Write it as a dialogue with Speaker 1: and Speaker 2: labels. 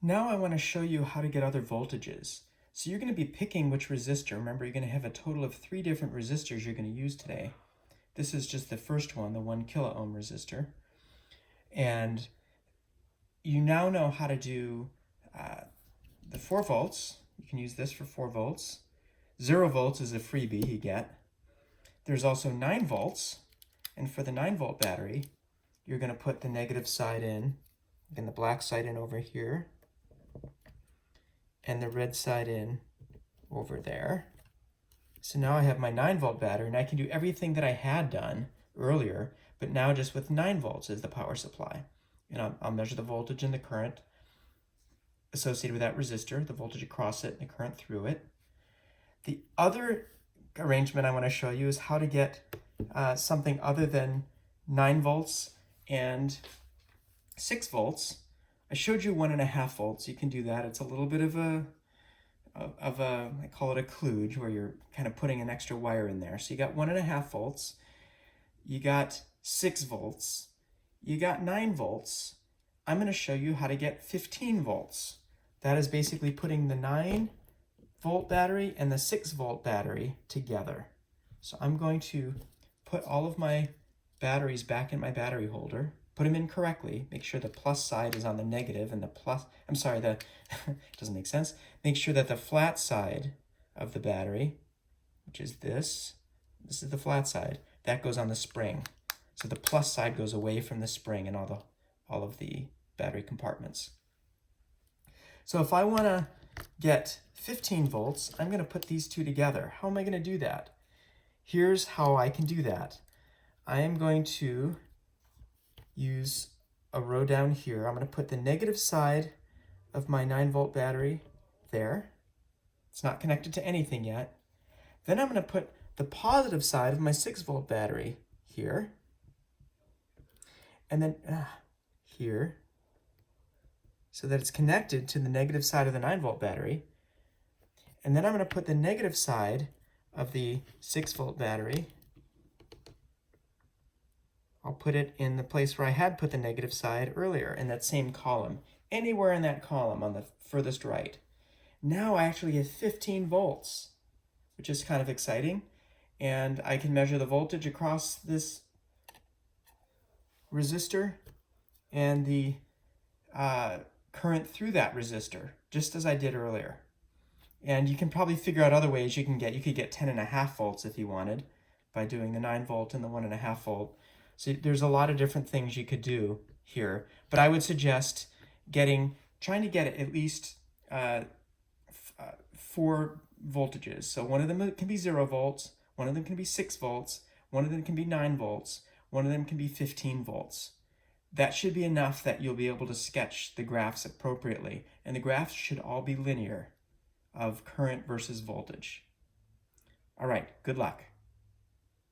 Speaker 1: Now I want to show you how to get other voltages. So you're going to be picking which resistor. Remember, you're going to have a total of 3 different resistors you're going to use today. This is just the first one, the 1 kilo ohm resistor. And you now know how to do the 4 volts. You can use this for 4 volts. 0 volts is a freebie you get. There's also 9 volts. And for the 9 volt battery, you're going to put the negative side in, and the black side in over here, and the red side in over there. So now I have my 9 volt battery, and I can do everything that I had done earlier, but now just with 9 volts as the power supply. And I'll measure the voltage and the current associated with that resistor, the voltage across it and the current through it. The other arrangement I want to show you is how to get something other than 9 volts and 6 volts. I showed you 1.5 volts. You can do that. It's a little bit of a, I call it a kludge, where you're kind of putting an extra wire in there. So you got 1.5 volts, you got 6 volts, you got 9 volts. I'm going to show you how to get 15 volts. That is basically putting the 9 volt battery and the 6 volt battery together. So I'm going to put all of my batteries back in my battery holder, put them in correctly, make sure the plus side is on the negative and the plus, I'm sorry, doesn't make sense. Make sure that the flat side of the battery, which is this is the flat side, that goes on the spring. So the plus side goes away from the spring and all of the battery compartments. So if I want to get 15 volts, I'm going to put these two together. How am I going to do that? Here's how I can do that. I am going to use a row down here. I'm going to put the negative side of my 9 volt battery there. It's not connected to anything yet. Then I'm going to put the positive side of my 6 volt battery here. And then here, so that it's connected to the negative side of the 9 volt battery. And then I'm going to put the negative side of the 6 volt battery. I'll put it in the place where I had put the negative side earlier, in that same column, anywhere in that column on the furthest right. Now I actually get 15 volts, which is kind of exciting. And I can measure the voltage across this resistor and the current through that resistor, just as I did earlier. And you can probably figure out other ways you could get 10.5 volts if you wanted, by doing the 9 volt and the 1.5 volt. So there's a lot of different things you could do here, but I would suggest trying to get at least 4 voltages. So one of them can be 0 volts, one of them can be 6 volts, one of them can be 9 volts, one of them can be 15 volts. That should be enough that you'll be able to sketch the graphs appropriately, and the graphs should all be linear of current versus voltage. All right, good luck.